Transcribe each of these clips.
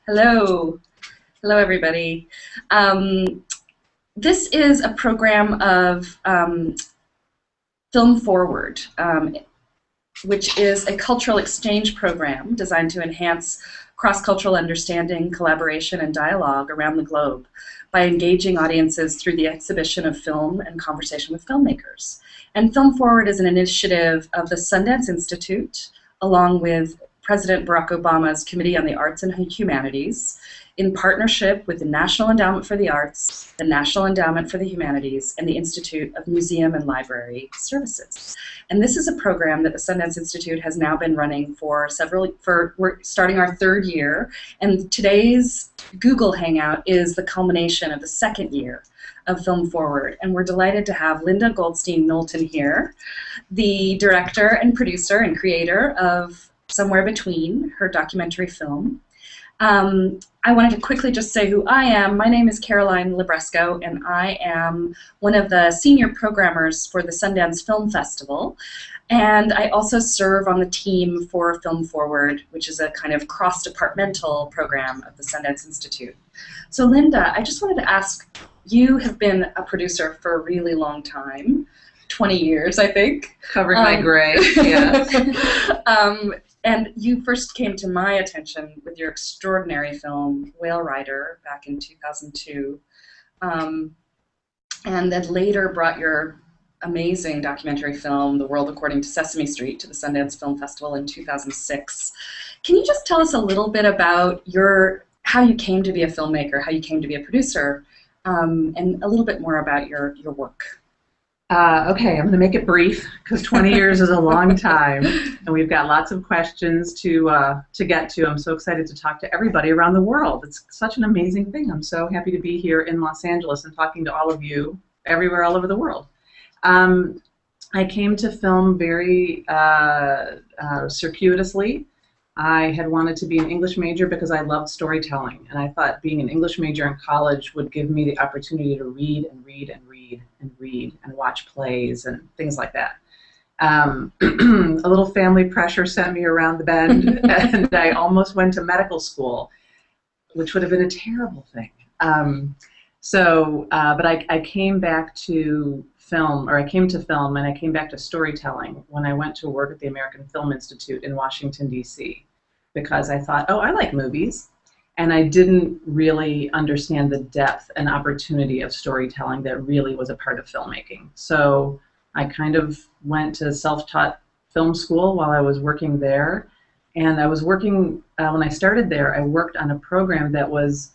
Hello. Hello, everybody. This is a program of Film Forward, which is a cultural exchange program designed to enhance cross-cultural understanding, collaboration, and dialogue around the globe by engaging audiences through the exhibition of film and conversation with filmmakers. And Film Forward is an initiative of the Sundance Institute, along with President Barack Obama's Committee on the Arts and Humanities, in partnership with the National Endowment for the Arts, the National Endowment for the Humanities, and the Institute of Museum and Library Services. And this is a program that the Sundance Institute has now been running for we're starting our third year, and today's Google Hangout is the culmination of the second year of Film Forward. And we're delighted to have Linda Goldstein-Knowlton here, the director and producer and creator of Somewhere Between, her documentary film. I wanted to quickly just say who I am. My name is Caroline Libresco, and I am one of the senior programmers for the Sundance Film Festival. And I also serve on the team for Film Forward, which is a kind of cross-departmental program of the Sundance Institute. So Linda, I just wanted to ask, you have been a producer for a really long time, 20 years, I think. Covered my gray, yes. And you first came to my attention with your extraordinary film, Whale Rider, back in 2002, and then later brought your amazing documentary film, The World According to Sesame Street, to the Sundance Film Festival in 2006. Can you just tell us a little bit about how you came to be a filmmaker, how you came to be a producer, and a little bit more about your work? Okay, I'm going to make it brief because 20 years is a long time, and we've got lots of questions to get to. I'm so excited to talk to everybody around the world. It's such an amazing thing. I'm so happy to be here in Los Angeles and talking to all of you everywhere all over the world. I came to film very circuitously. I had wanted to be an English major because I loved storytelling, and I thought being an English major in college would give me the opportunity to read and read and read and read and watch plays and things like that. A little family pressure sent me around the bend, and I almost went to medical school, which would have been a terrible thing. But I came back to film, or I came to film, and I came back to storytelling when I went to work at the American Film Institute in Washington, D.C., because I thought, oh, I like movies, and I didn't really understand the depth and opportunity of storytelling that really was a part of filmmaking. So I kind of went to self-taught film school while I was working there, and I was working, when I started there, I worked on a program that was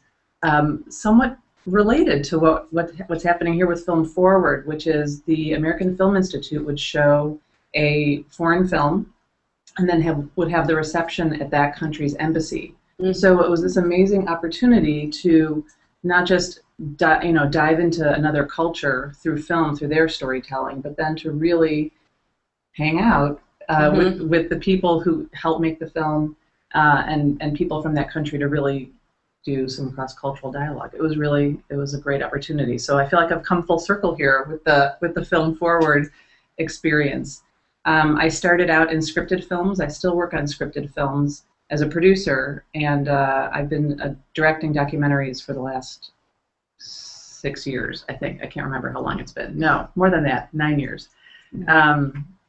somewhat related to what's happening here with Film Forward, which is the American Film Institute would show a foreign film and then would have the reception at that country's embassy. Mm-hmm. So it was this amazing opportunity to not just dive into another culture through film, through their storytelling, but then to really hang out with the people who help make the film and people from that country to really do some cross-cultural dialogue. It was a great opportunity. So I feel like I've come full circle here with the Film Forward experience. I started out in scripted films. I still work on scripted films as a producer, and I've been directing documentaries for the last 6 years, I think. I can't remember how long it's been. No, more than that, 9 years.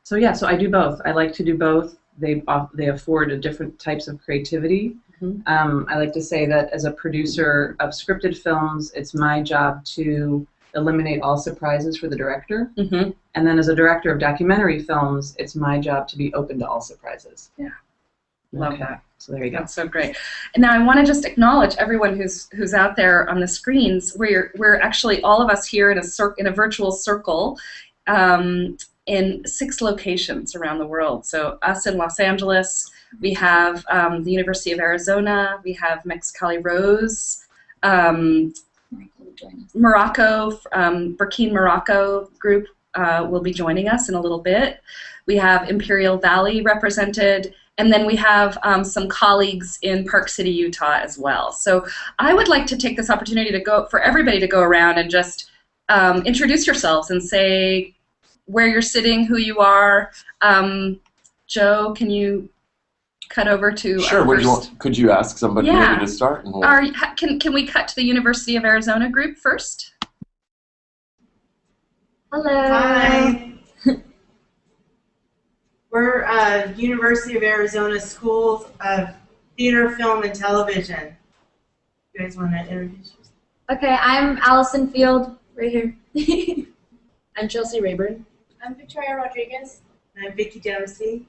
So I do both. I like to do both. They afford different types of creativity. I like to say that as a producer of scripted films, it's my job to eliminate all surprises for the director. And then as a director of documentary films, it's my job to be open to all surprises. Yeah, love that. So there you go. That's so great. And now I want to just acknowledge everyone who's out there on the screens. We're actually all of us here in a virtual circle in 6 locations around the world. So us in Los Angeles. We have the University of Arizona, we have Mexicali Rose, Morocco, Burkina Morocco group will be joining us in a little bit. We have Imperial Valley represented, and then we have some colleagues in Park City, Utah as well. So I would like to take this opportunity for everybody to go around and just introduce yourselves and say where you're sitting, who you are. Joe, can you cut over to Sure. our first... Could you ask somebody maybe to start? And can we cut to the University of Arizona group first? Hello. Hi. We're University of Arizona School of Theater, Film, and Television. You guys want to introduce yourself? Okay, I'm Allison Field, right here. I'm Chelsea Rayburn. I'm Victoria Rodriguez. I'm Vicki Dempsey.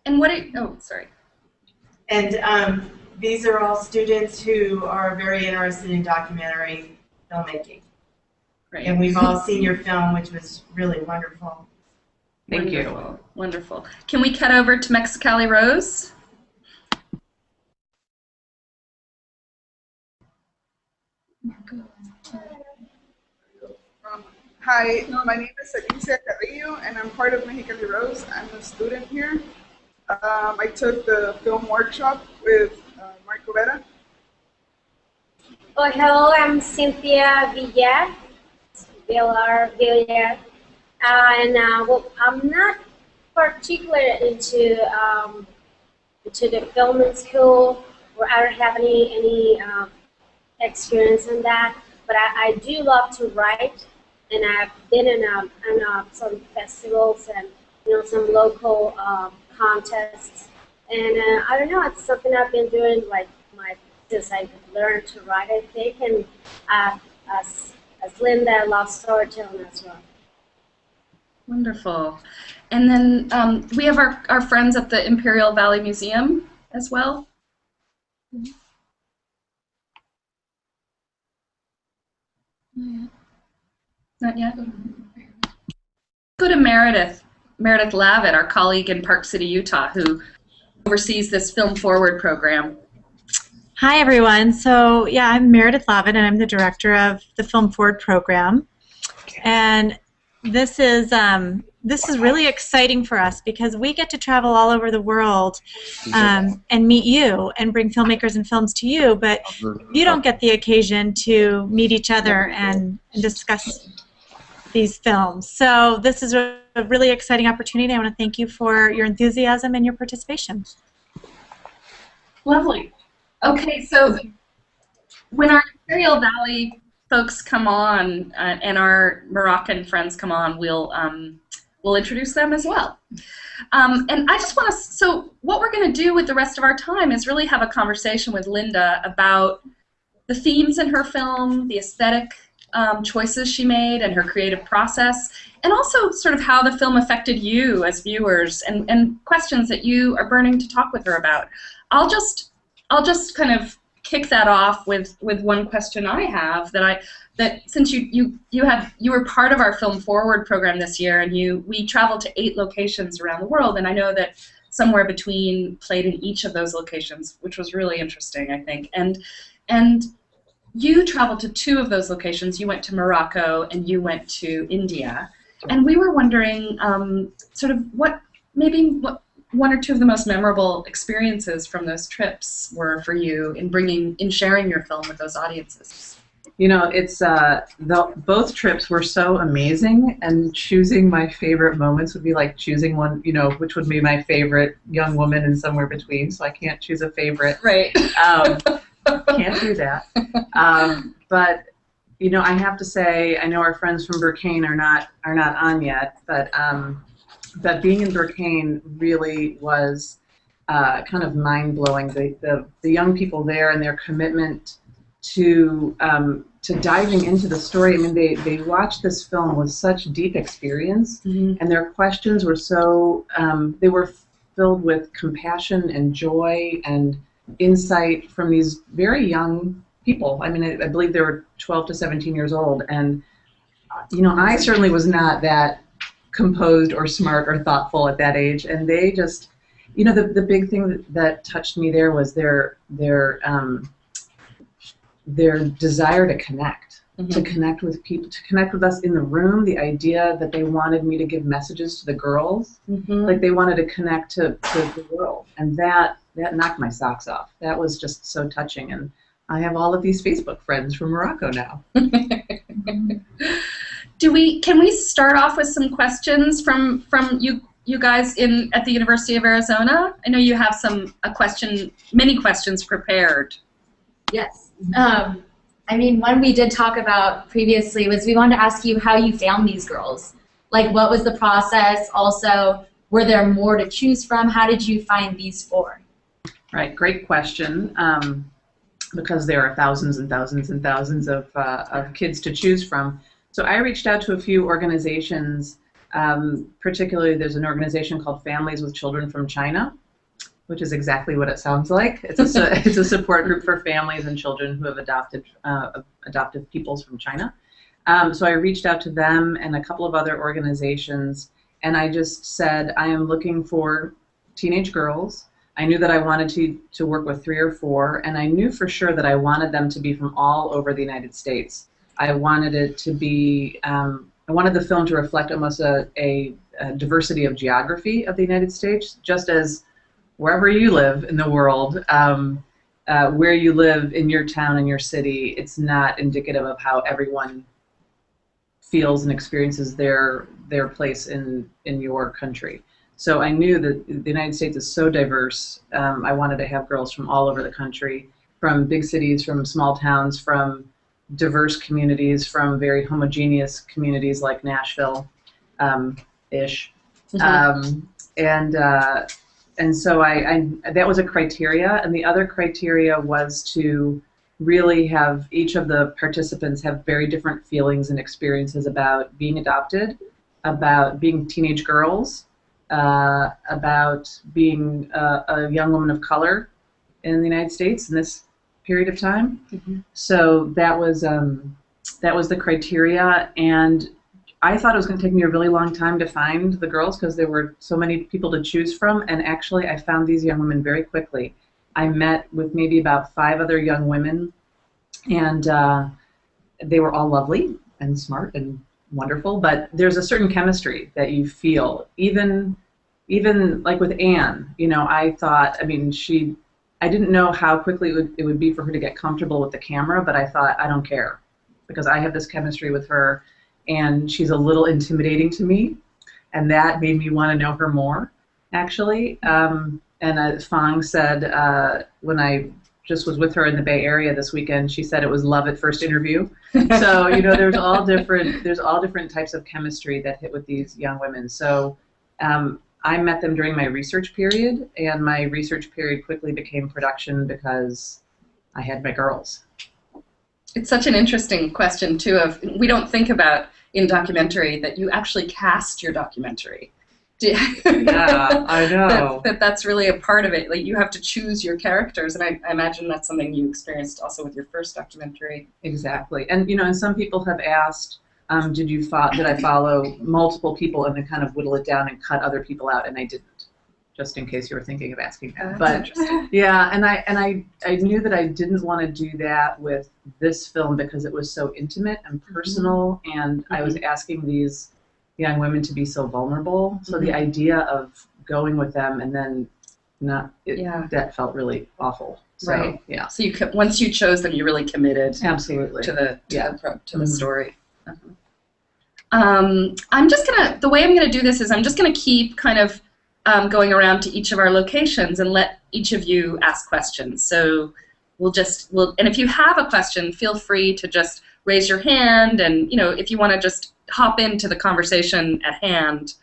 And what are... Oh, sorry. And these are all students who are very interested in documentary filmmaking. Great. And we've all seen your film, which was really wonderful. Thank you. Wonderful. Wonderful. Can we cut over to Mexicali Rose? Hi, my name is Alicia Carrillo, and I'm part of Mexicali Rose. I'm a student here. I took the film workshop with Marco Vera. Oh, hello, I'm Cynthia Villar. And well, I'm not particular into the film school, or I don't have any experience in that. But I do love to write, and I've been in some festivals and some local contests. And I don't know, it's something I've been doing since I learned to write, I think, and as Linda, I love storytelling as well. Wonderful. And then we have our friends at the Imperial Valley Museum as well. Not yet. Go to Meredith Lavitt, our colleague in Park City, Utah, who oversees this Film Forward program. Hi, everyone. So, yeah, I'm Meredith Lavitt, and I'm the director of the Film Forward program. And this is really exciting for us because we get to travel all over the world and meet you and bring filmmakers and films to you, but you don't get the occasion to meet each other and discuss these films. So this is a really exciting opportunity. I want to thank you for your enthusiasm and your participation. Lovely. Okay, so when our Imperial Valley folks come on and our Moroccan friends come on, we'll introduce them as well. And I just want to, so what we're going to do with the rest of our time is really have a conversation with Linda about the themes in her film, the aesthetic choices she made and her creative process, and also sort of how the film affected you as viewers and questions that you are burning to talk with her about. I'll just kind of kick that off with one question I have that since you were part of our Film Forward program this year, and we traveled to 8 locations around the world, and I know that Somewhere Between played in each of those locations, which was really interesting, I think. And you traveled to 2 of those locations. You went to Morocco and you went to India, and we were wondering sort of what one or 2 of the most memorable experiences from those trips were for you in sharing your film with those audiences. You know, it's both trips were so amazing, and choosing my favorite moments would be like choosing one, which would be my favorite young woman in Somewhere Between. So I can't choose a favorite. Right. Can't do that. But I have to say, I know our friends from Burkane are not on yet, but being in Burkane really was kind of mind-blowing. The young people there and their commitment to diving into the story. I mean, they watched this film with such deep experience, and their questions were so they were filled with compassion and joy and insight from these very young people. I mean, I believe they were 12 to 17 years old, and I certainly was not that composed or smart or thoughtful at that age, and they just, the big thing that touched me there was their desire to connect, to connect with people, to connect with us in the room. The idea that they wanted me to give messages to the girls, like they wanted to connect to the world, and that knocked my socks off. That was just so touching, and I have all of these Facebook friends from Morocco now. Can we start off with some questions from you you guys at the University of Arizona? I know you have many questions prepared. Yes. I mean, one we did talk about previously was we wanted to ask you how you found these girls. Like, what was the process? Also, were there more to choose from? How did you find these 4? Right, great question. Because there are thousands and thousands and thousands of kids to choose from. So I reached out to a few organizations. Particularly, there's an organization called Families with Children from China, which is exactly what it sounds like. It's a support group for families and children who have adopted peoples from China. So I reached out to them and a couple of other organizations, and I just said, I am looking for teenage girls. I knew that I wanted to work with 3 or 4, and I knew for sure that I wanted them to be from all over the United States. I wanted it to be, I wanted the film to reflect almost a diversity of geography of the United States, just as wherever you live in the world, where you live in your town and your city, it's not indicative of how everyone feels and experiences their place in your country. So I knew that the United States is so diverse. I wanted to have girls from all over the country, from big cities, from small towns, from diverse communities, from very homogeneous communities like Nashville-ish. And so that was a criteria. And the other criteria was to really have each of the participants have very different feelings and experiences about being adopted, about being teenage girls, about being a young woman of color in the United States in this period of time. So that was the criteria, and I thought it was going to take me a really long time to find the girls because there were so many people to choose from, and actually I found these young women very quickly. I met with maybe about 5 other young women, and they were all lovely and smart and wonderful, but there's a certain chemistry that you feel. Even like with Anne, I thought, I didn't know how quickly it would be for her to get comfortable with the camera, but I thought, I don't care, because I have this chemistry with her, and she's a little intimidating to me, and that made me want to know her more, actually. And as Fang said, when I just was with her in the Bay Area this weekend, she said it was love at first interview. So there's all different types of chemistry that hit with these young women. So I met them during my research period, and my research period quickly became production because I had my girls. It's such an interesting question too. We don't think about in documentary that you actually cast your documentary. Yeah, I know. That's really a part of it. Like, you have to choose your characters, and I imagine that's something you experienced also with your first documentary. Exactly, and and some people have asked, did I follow multiple people and then kind of whittle it down and cut other people out, and I didn't. Just in case you were thinking of asking that. But yeah, and I knew that I didn't want to do that with this film because it was so intimate and personal, and I was asking these young women to be so vulnerable. So the idea of going with them and then that felt really awful. So, right. Yeah. So once you chose them, you really committed. Absolutely. To the story. The way I'm gonna do this is I'm just gonna keep kind of going around to each of our locations and let each of you ask questions. So and if you have a question, feel free to just raise your hand, and if you want to just hop into the conversation at hand,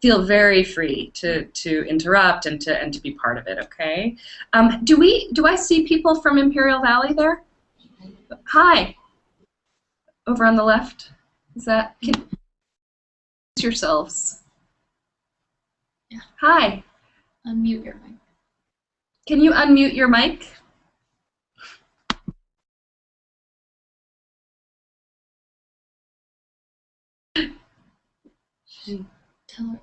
feel very free to interrupt and to be part of it. Okay. Do I see people from Imperial Valley there? Hi. Over on the left. Is that? Yourselves. Yeah. Hi. Unmute your mic. Can you unmute your mic? Tell her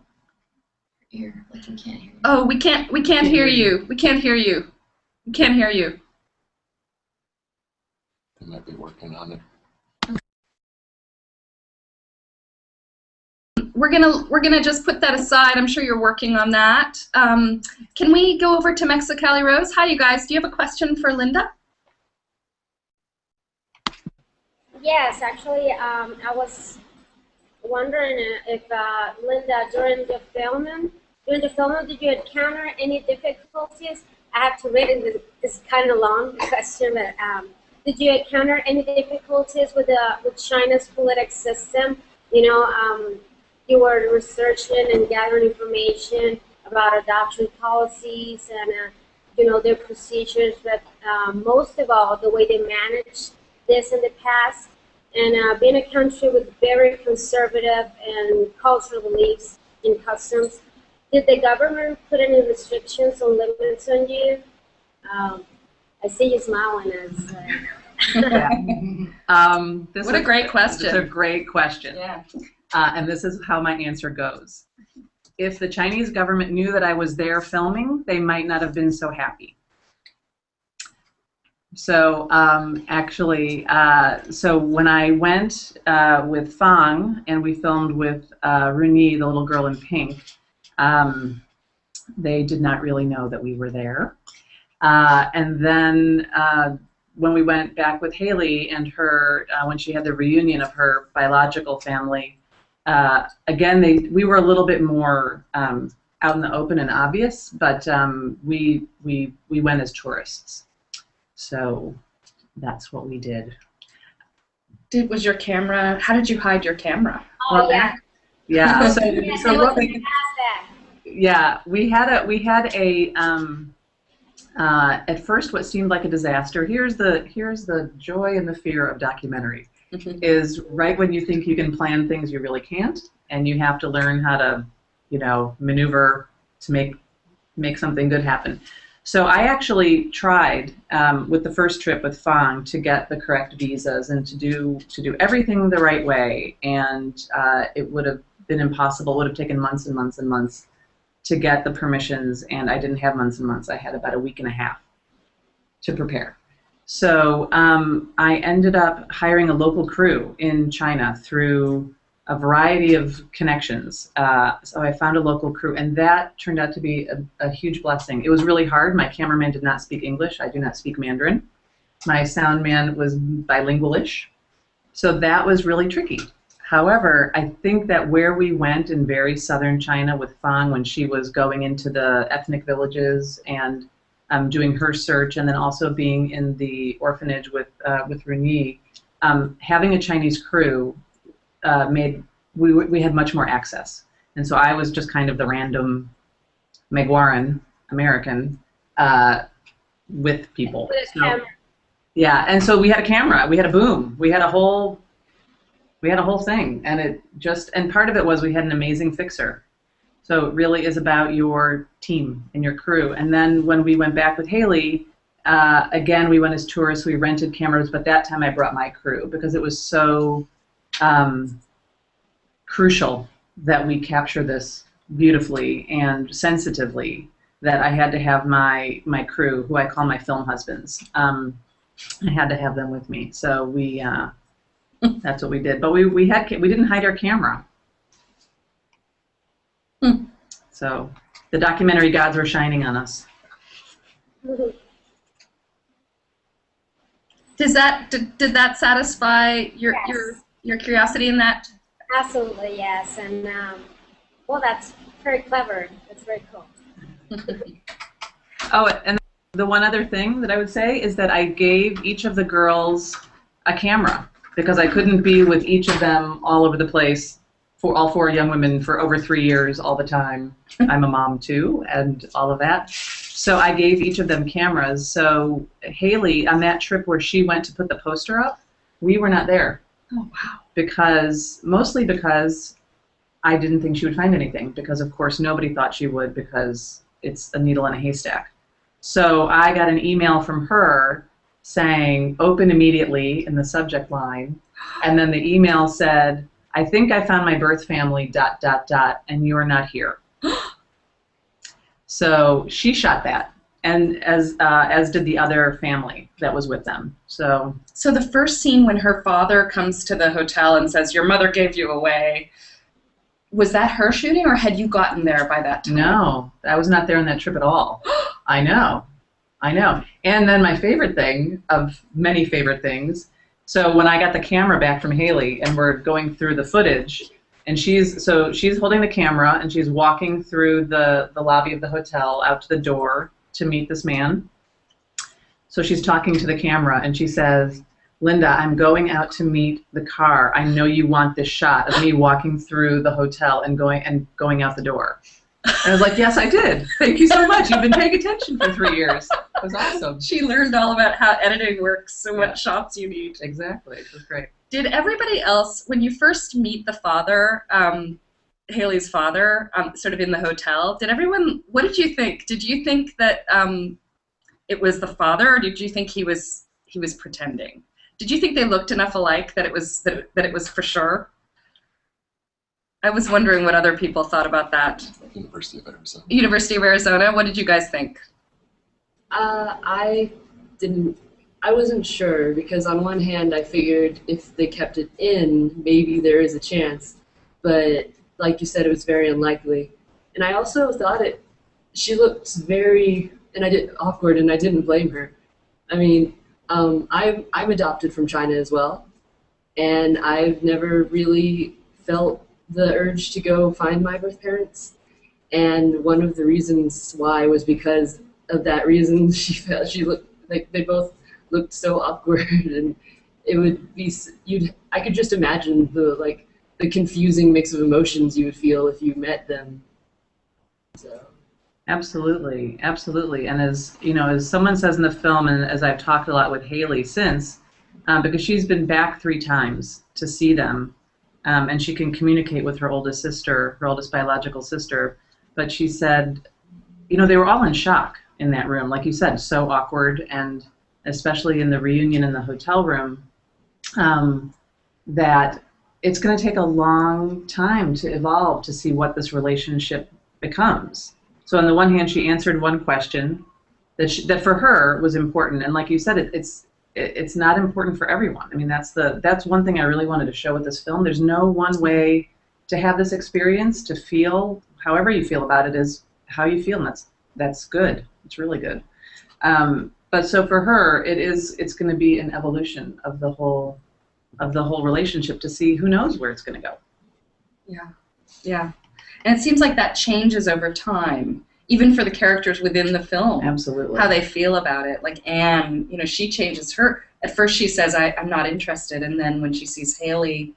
your ear, like we can't hear you. Oh, we can't hear you. We can't hear you. We can't hear you. They might be working on it. We're gonna just put that aside. I'm sure you're working on that. Can we go over to Mexicali Rose? Hi, you guys. Do you have a question for Linda? Yes, actually, I was wondering if Linda, during the filming, during the filming, did you encounter any difficulties? I have to read it. It's kind of long question, but did you encounter any difficulties with China's political system? You know, you were researching and gathering information about adoption policies and you know, their procedures, but most of all, the way they managed this in the past, and being a country with very conservative and cultural beliefs and customs. Did the government put any restrictions or limits on you? I see you smiling as. What a great question. It's a great question. Yeah. And this is how my answer goes. If the Chinese government knew that I was there filming, they might not have been so happy. So actually, so when I went with Fang and we filmed with Runi, the little girl in pink, they did not really know that we were there. And then when we went back with Haley and her, when she had the reunion of her biological family, again, we were a little bit more out in the open and obvious, but we went as tourists. So that's what we did. Was your camera? How did you hide your camera? Oh, well, yeah. Yeah. So, we had a at first what seemed like a disaster. Here's the joy and the fear of documentary. Is right when you think you can plan things, you really can't, and you have to learn how to, you know, maneuver to make something good happen. So I actually tried with the first trip with Fang to get the correct visas and to do everything the right way, and it would have been impossible. It would have taken months and months and months to get the permissions, and I didn't have months and months. I had about a week and a half to prepare. So I ended up hiring a local crew in China through a variety of connections. So I found a local crew, and that turned out to be a huge blessing. It was really hard. My cameraman did not speak English. I do not speak Mandarin. My sound man was bilingual-ish. So that was really tricky. However, I think that where we went in very southern China with Fang when she was going into the ethnic villages and doing her search, and then also being in the orphanage with Runi, having a Chinese crew made we had much more access, and so I was just kind of the random Megwaran American with people. So, yeah, and so we had a camera, we had a boom, we had a whole thing, and it just, and part of it was we had an amazing fixer. So it really is about your team and your crew. And then when we went back with Haley, again, we went as tourists, we rented cameras, but that time I brought my crew because it was so crucial that we capture this beautifully and sensitively that I had to have my crew, who I call my film husbands. I had to have them with me. So we, that's what we did. But we didn't hide our camera. So the documentary gods were shining on us. Did that satisfy your curiosity in that? Absolutely, yes. And well, that's very clever. That's very cool. Oh, and the one other thing that I would say is that I gave each of the girls a camera because I couldn't be with each of them all over the place. For all 4 young women for over 3 years all the time. I'm a mom too, and all of that. So I gave each of them cameras. So Haley, on that trip where she went to put the poster up, we were not there. Oh, wow. Mostly because I didn't think she would find anything, because of course nobody thought she would, because it's a needle in a haystack. So I got an email from her saying, open immediately, in the subject line, and then the email said, I think I found my birth family, ... and you're not here. So she shot that, and as did the other family that was with them. So the first scene when her father comes to the hotel and says, your mother gave you away, was that her shooting, or had you gotten there by that time? No, I was not there on that trip at all. I know. And then my favorite thing, of many favorite things, so when I got the camera back from Haley and we're going through the footage, And she's holding the camera, and she's walking through the lobby of the hotel out to the door to meet this man. So she's talking to the camera, and she says, "Linda, I'm going out to meet the car. I know you want this shot of me walking through the hotel and going out the door." And I was like, "Yes, I did. Thank you so much. You've been paying attention for 3 years." It was awesome. She learned all about how editing works and what shots you need. Exactly. It was great. Did everybody else, when you first meet the father, Haley's father, sort of in the hotel, what did you think? Did you think that it was the father, or did you think he was pretending? Did you think they looked enough alike that it was for sure? I was wondering what other people thought about that. University of Arizona. University of Arizona. What did you guys think? I wasn't sure, because on one hand I figured if they kept it in, maybe there is a chance, but like you said, it was very unlikely. And I also thought she looked very awkward, and I didn't blame her. I mean, I'm adopted from China as well, and I've never really felt the urge to go find my birth parents. And one of the reasons why was because of that reason. She looked like they both looked so awkward, and it would be I could just imagine the confusing mix of emotions you would feel if you met them. So. Absolutely, absolutely. And as someone says in the film, and as I've talked a lot with Haley since, because she's been back 3 times to see them, and she can communicate with her oldest biological sister. But she said, they were all in shock in that room, like you said, so awkward, and especially in the reunion in the hotel room, that it's going to take a long time to evolve to see what this relationship becomes. So on the one hand, she answered one question that for her was important, and like you said, it's not important for everyone. I mean, that's one thing I really wanted to show with this film. There's no one way to have this experience, to feel however you feel about it is how you feel, and that's good. It's really good. But so for her, it's going to be an evolution of the whole relationship to see who knows where it's going to go. Yeah. And it seems like that changes over time, even for the characters within the film. Absolutely. How they feel about it. Like Anne, she changes her. At first she says, I'm not interested, and then when she sees Haley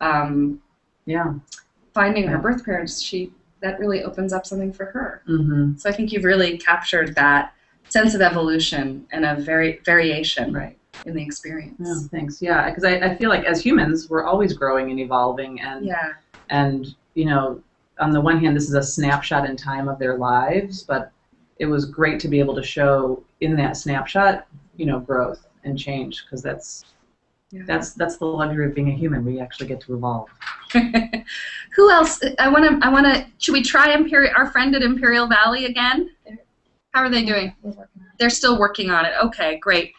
finding her birth parents, that really opens up something for her. Mm-hmm. So I think you've really captured that sense of evolution and of variation in the experience. Oh, thanks. Yeah, because I feel like as humans, we're always growing and evolving, and on the one hand, this is a snapshot in time of their lives, but it was great to be able to show in that snapshot, growth and change, because that's the luxury of being a human. We actually get to evolve. Who else? I wanna. Should we try our friend at Imperial Valley again? How are they doing? They're still working on it. Okay, great.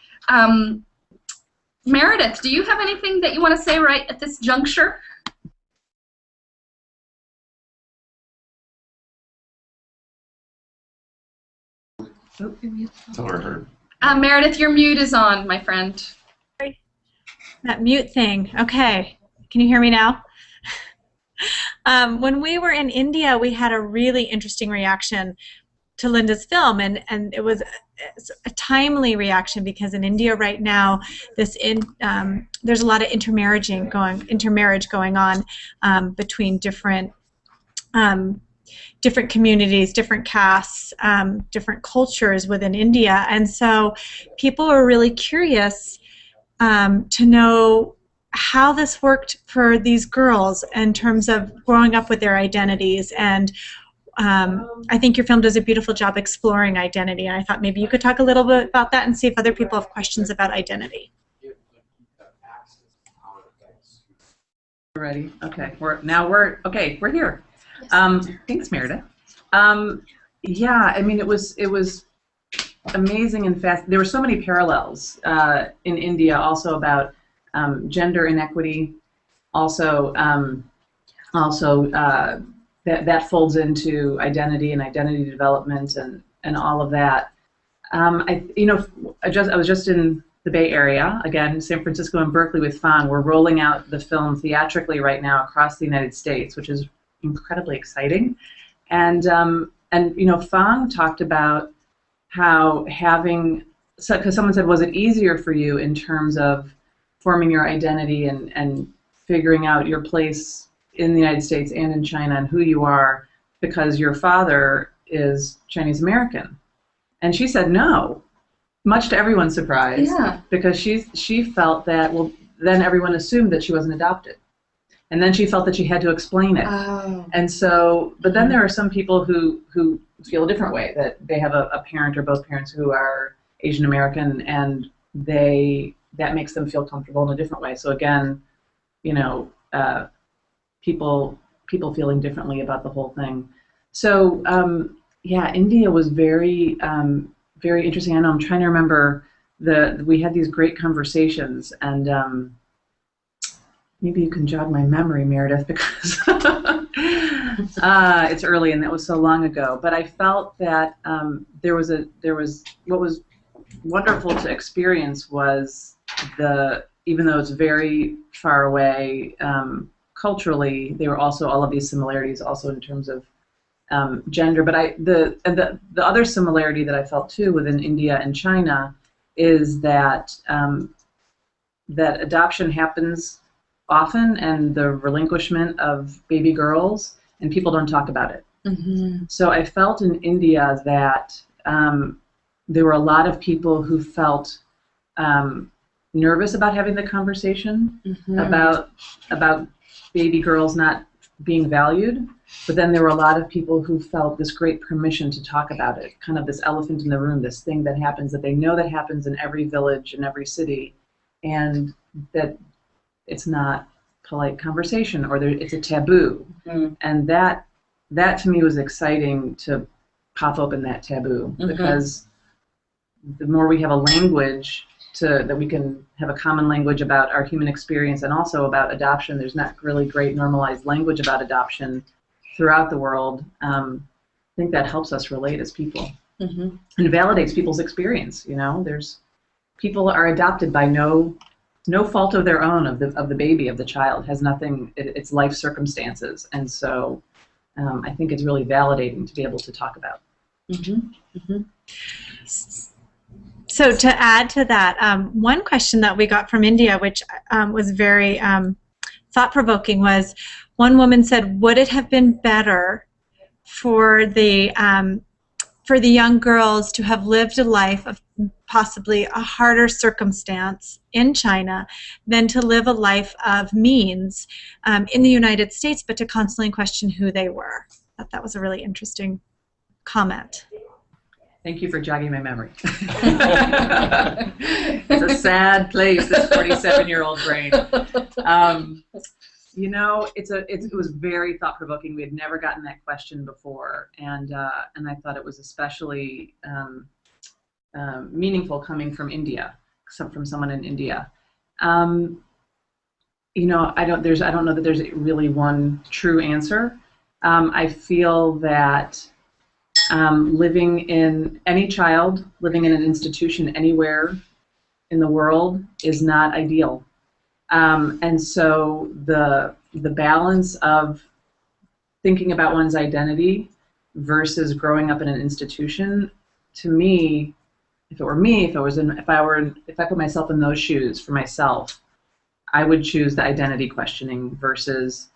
Meredith, do you have anything that you want to say right at this juncture? Tell her. Meredith, your mute is on, my friend. That mute thing. Okay. Can you hear me now? When we were in India, we had a really interesting reaction to Linda's film, and it was a timely reaction, because in India right now, there's a lot of intermarriage going on between different communities, different castes, different cultures within India, and so people were really curious to know how this worked for these girls in terms of growing up with their identities. And I think your film does a beautiful job exploring identity, and I thought maybe you could talk a little bit about that and see if other people have questions about identity. Ready? Okay. We're here. Thanks, Meredith. Yeah, I mean, it was amazing and fast. There were so many parallels in India, also about gender inequity, also that folds into identity and identity development and all of that. I was just in the Bay Area, again, San Francisco and Berkeley with Fang. We're rolling out the film theatrically right now across the United States, which is incredibly exciting. And you know, Fang talked about how because someone said, was it easier for you in terms of forming your identity and figuring out your place in the United States and in China and who you are because your father is Chinese American? And she said no, much to everyone's surprise, because she felt that, well, then everyone assumed that she wasn't adopted. And then she felt that she had to explain it. Oh. And so, but then there are some people who feel a different way, that they have a parent or both parents who are Asian American, and that makes them feel comfortable in a different way. So again, you know, people feeling differently about the whole thing. So yeah, India was very very interesting. I know, I'm trying to remember we had these great conversations, and maybe you can jog my memory, Meredith, because it's early and that was so long ago. But I felt that there was what was wonderful to experience was even though it's very far away culturally, there were also all of these similarities, also in terms of gender. But the other similarity that I felt too within India and China is that that adoption happens often, and the relinquishment of baby girls, and people don't talk about it. Mm-hmm. So I felt in India that there were a lot of people who felt nervous about having the conversation about baby girls not being valued, but then there were a lot of people who felt this great permission to talk about it, kind of this elephant in the room, this thing that happens, that they know that happens in every village, in every city, and that it's not polite conversation, or it's a taboo. And that to me was exciting, to pop open that taboo, because the more we have a language that we can have a common language about our human experience, and also about adoption. There's not really great normalized language about adoption throughout the world. I think that helps us relate as people, and validates people's experience. You know, people are adopted by no fault of their own, of the baby, of the child, has nothing, it's life circumstances. And so I think it's really validating to be able to talk about. So to add to that, one question that we got from India, which was very thought-provoking, was one woman said, would it have been better for the young girls to have lived a life of possibly a harder circumstance in China than to live a life of means in the United States, but to constantly question who they were? I thought that was a really interesting comment. Thank you for jogging my memory. It's a sad place, this 47-year-old brain. You know, it was very thought-provoking. We had never gotten that question before, and I thought it was especially meaningful coming from India, except from someone in India. You know, I don't know that there's really one true answer. I feel that any child living in an institution anywhere in the world is not ideal. And so the balance of thinking about one's identity versus growing up in an institution, to me, if I put myself in those shoes for myself, I would choose the identity questioning versus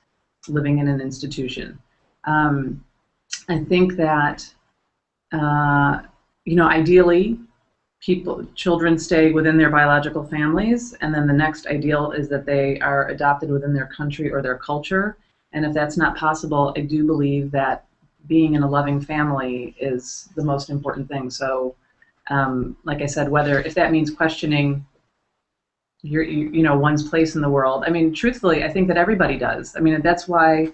living in an institution. I think that you know, ideally, children stay within their biological families, and then the next ideal is that they are adopted within their country or their culture. And if that's not possible, I do believe that being in a loving family is the most important thing. So, like I said, if that means questioning you know, one's place in the world. I mean, truthfully, I think that everybody does. I mean, that's why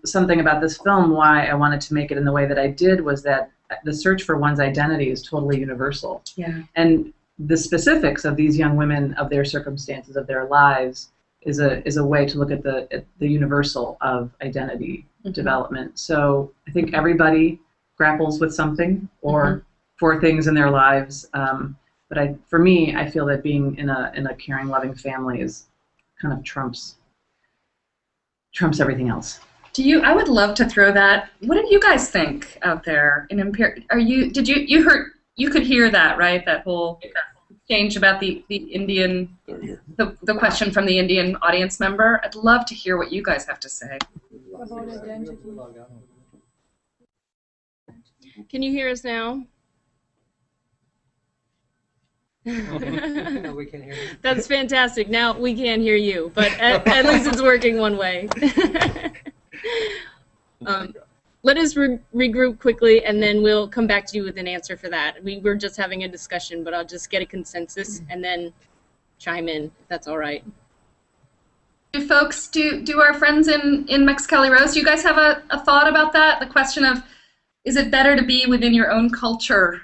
something about this film, why I wanted to make it in the way that I did, was that the search for one's identity is totally universal. Yeah. And the specifics of these young women, of their circumstances, of their lives, is a way to look at the universal of identity development. So I think everybody grapples with something or four things in their lives. But for me, I feel that being in a caring, loving family is kind of trumps everything else. I would love to throw that. What did you guys think out there in you could hear that, right? That whole exchange about the Indian, the question from the Indian audience member. I'd love to hear what you guys have to say. Can you hear us now? No, we can hear you. That's fantastic. Now we can't hear you, but at least it's working one way. Let us regroup quickly, and then we'll come back to you with an answer for that. We were just having a discussion, but I'll just get a consensus and then chime in, if that's all right. Do folks, do our friends in Mexicali Rose, do you guys have a thought about that? The question of, is it better to be within your own culture,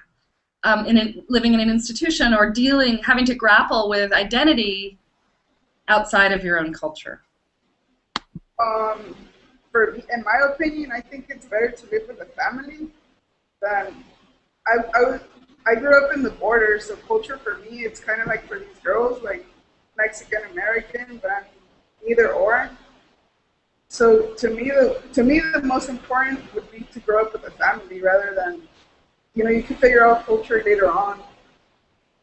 living in an institution, or having to grapple with identity outside of your own culture? In my opinion, I think it's better to live with a family than I grew up in the border, so culture for me, it's kind of like for these girls, like Mexican American, but I'm either or. So to me, the most important would be to grow up with a family rather than, you can figure out culture later on,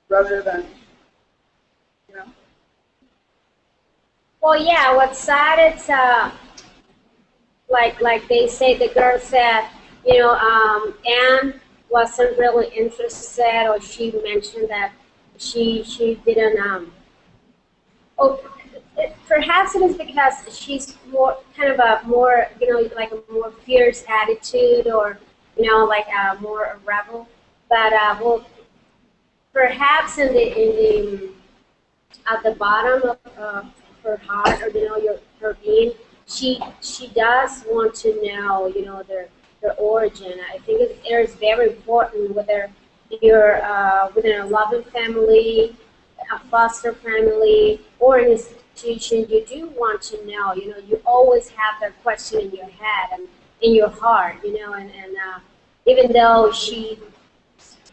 rather than, Well, yeah. What's sad? It's like they say. The girl said, Anne wasn't really interested, or she mentioned that she didn't. Perhaps it is because she's more kind of a more like a more fierce attitude, or like a more rebel. But well, perhaps in the at the bottom of her heart, or her being, she does want to know their origin. I think it is very important whether you're within a loving family, a foster family, or an institution. You do want to know. You always have that question in your head and in your heart. And even though she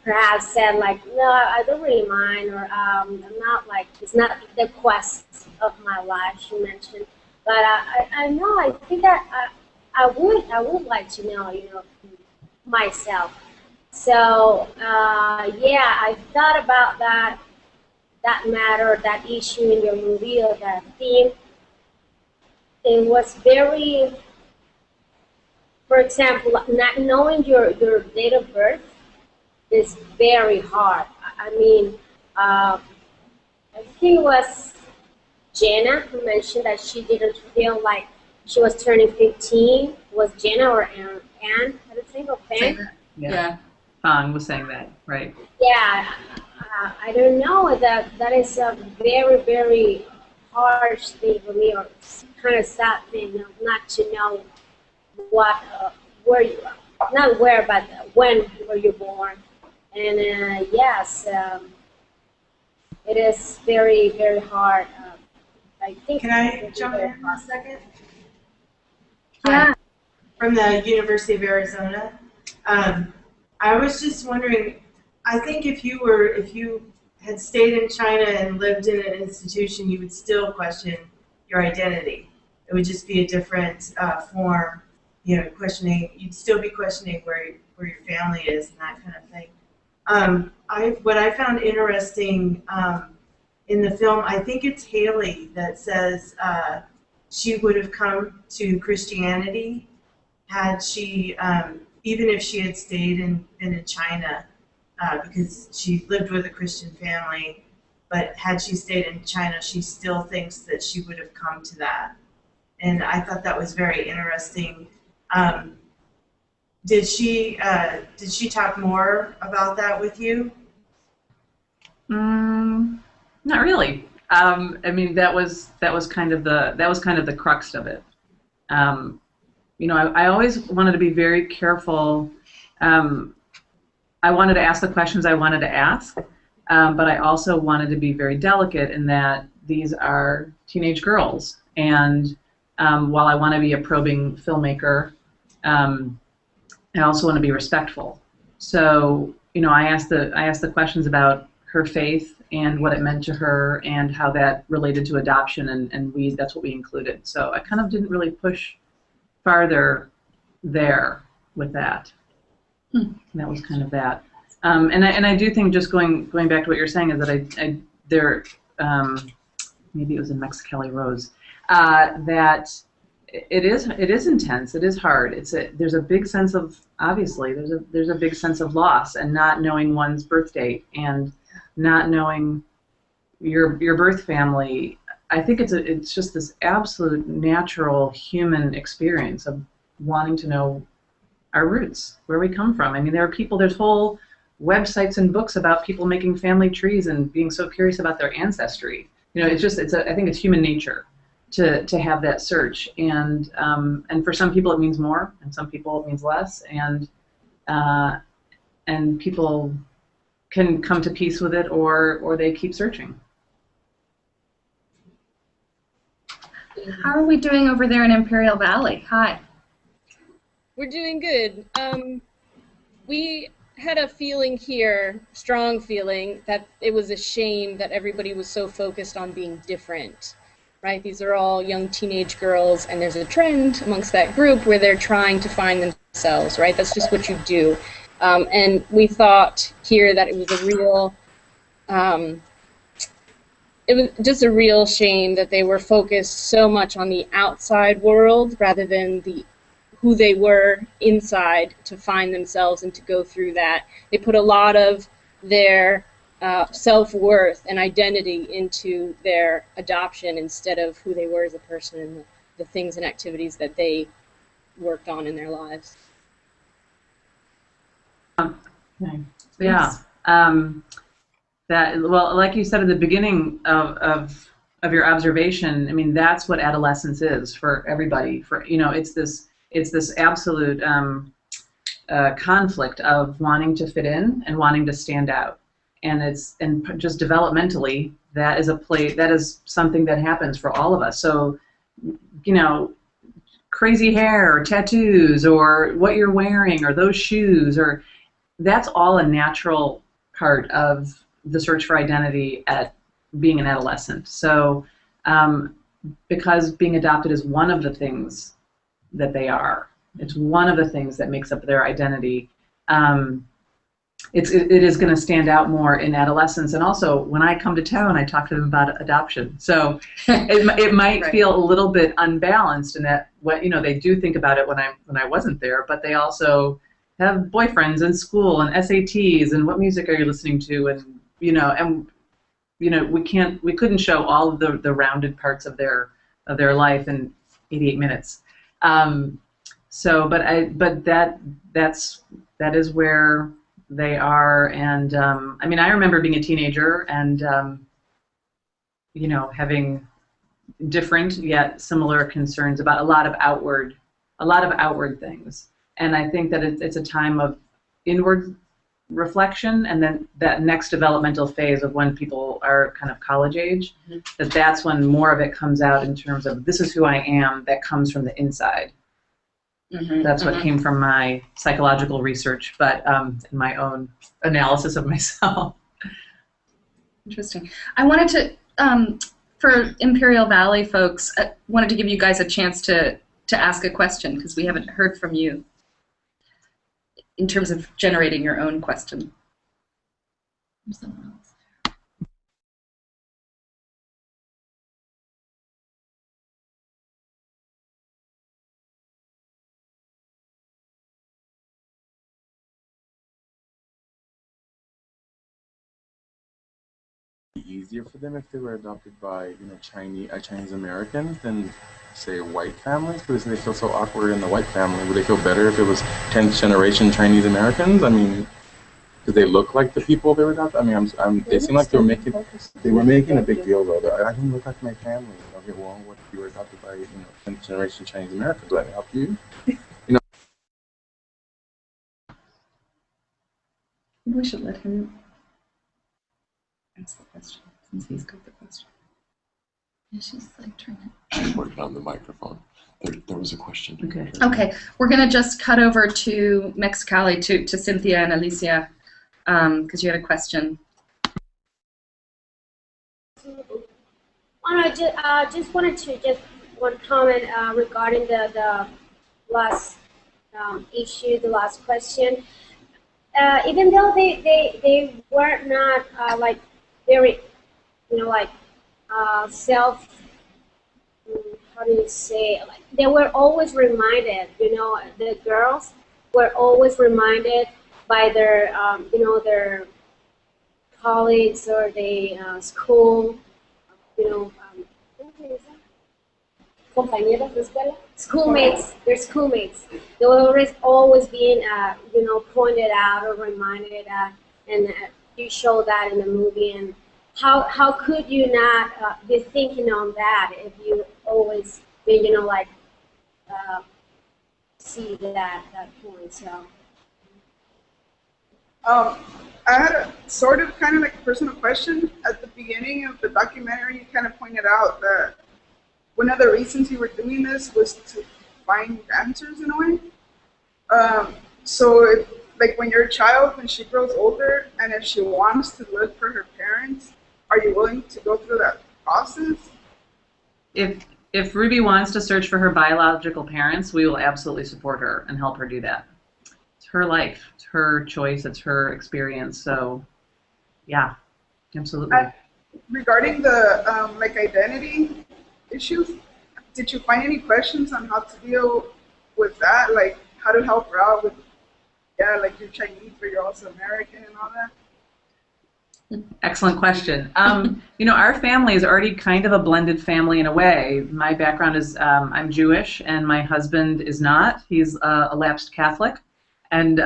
perhaps said like, no, I don't really mind, or I'm not like, it's not the quest of my life, she mentioned. But I know, I think that I would like to know, myself. So yeah, I thought about that matter, that issue in your movie, or that theme. It was very, for example, not knowing your date of birth is very hard. I mean, I think it was Jenna who mentioned that she didn't feel like she was turning 15. Was Jenna or Anne? I don't think, or Fan? Yeah. Fang was saying that, right? Yeah. I don't know. That is a very, very harsh thing for me, or kind of sad thing, not to know where you are. Not where, but when were you born. And yes, it is very, very hard. I think. Can I jump in for a second? Yeah. From the University of Arizona. I was just wondering, I think if you had stayed in China and lived in an institution, you would still question your identity. It would just be a different form, questioning. You'd still be questioning where your family is and that kind of thing. What I found interesting in the film, I think it's Haley that says she would have come to Christianity had she, even if she had stayed in China, because she lived with a Christian family, but had she stayed in China, she still thinks that she would have come to that. And I thought that was very interesting. Did she talk more about that with you? Not really. I mean, that was kind of the crux of it. I always wanted to be very careful. I wanted to ask the questions I wanted to ask, but I also wanted to be very delicate in that these are teenage girls, and while I want to be a probing filmmaker, I also want to be respectful. So, I asked the questions about her faith and what it meant to her and how that related to adoption, and that's what we included. So I kind of didn't really push farther there with that. That was kind of that. And I do think, just going back to what you're saying, is that maybe it was in Mexicali Rose, that it is intense. It is hard. There's a big sense of, obviously there's a big sense of loss, and not knowing one's birth date and not knowing your birth family. I think it's just this absolute natural human experience of wanting to know our roots, where we come from. I mean, there's whole websites and books about people making family trees and being so curious about their ancestry. I think it's human nature to have that search, and for some people it means more, and some people it means less, and people can come to peace with it, or they keep searching. How are we doing over there in Imperial Valley? Hi. We're doing good. We had a feeling here, strong feeling, that it was a shame that everybody was so focused on being different, right? These are all young teenage girls, and there's a trend amongst that group where they're trying to find themselves, right? That's just what you do. And we thought here that it was a real, it was just a real shame that they were focused so much on the outside world rather than who they were inside, to find themselves and to go through that. They put a lot of their self-worth and identity into their adoption instead of who they were as a person and the things and activities that they worked on in their lives. Yeah. Well, like you said at the beginning of your observation, I mean, that's what adolescence is for everybody. It's this absolute conflict of wanting to fit in and wanting to stand out, and just developmentally, that is something that happens for all of us. So, crazy hair or tattoos or what you're wearing or those shoes, or that's all a natural part of the search for identity at being an adolescent. So, because being adopted is one of the things that they are. It's one of the things that makes up their identity. It is going to stand out more in adolescence, and also when I come to town, I talk to them about adoption. So it might feel a little bit unbalanced in that they do think about it when I wasn't there, but they also have boyfriends and school and SATs and what music are you listening to, and we couldn't show all of the rounded parts of their life in 88 minutes. But that is where they are, and I mean, I remember being a teenager and having different yet similar concerns about a lot of outward things, and I think that it's a time of inward reflection, and then that next developmental phase of when people are kind of college age, that's when more of it comes out in terms of, this is who I am, that comes from the inside. That's what came from my psychological research, but in my own analysis of myself. Interesting. I wanted to, for Imperial Valley folks, wanted to give you guys a chance to ask a question, because we haven't heard from you in terms of generating your own question. There's someone else. Easier for them if they were adopted by Chinese Americans than say white families, because they feel so awkward in the white family. Would they feel better if it was 10th generation Chinese Americans? I mean, do they look like the people they were adopted? I mean, they seem like they were making a big deal though. I don't look like my family. Okay, well, what if you were adopted by 10th generation Chinese Americans? Would that help you? We should let him ask the question, since he's got the question. Yeah, she's like trying to. She's working on the microphone. There was a question. Okay, we're going to just cut over to Mexicali, to Cynthia and Alicia, because you had a question. Just wanted to just one comment regarding the last issue, the last question. Even though they were not like very, like self, how do you say, like they were always reminded, the girls were always reminded by their, their colleagues or the school, compañeros de escuela? Schoolmates, their schoolmates. They were always being, pointed out or reminded, and you show that in the movie. And how could you not be thinking on that if you always, see that point? So. I had a sort of kind of like a personal question. At the beginning of the documentary, you kind of pointed out that one of the reasons you were doing this was to find answers in a way. So, like when you're a child, when she grows older, and if she wants to look for her parents, are you willing to go through that process? If Ruby wants to search for her biological parents, we will absolutely support her and help her do that. It's her life, it's her choice, it's her experience. So, yeah, absolutely. Regarding the like identity issues, did you find any questions on how to deal with that? Like how to help her out with, like you're Chinese, but you're also American and all that? Excellent question. Our family is already kind of a blended family in a way. My background is I'm Jewish, and my husband is not. He's a lapsed Catholic, and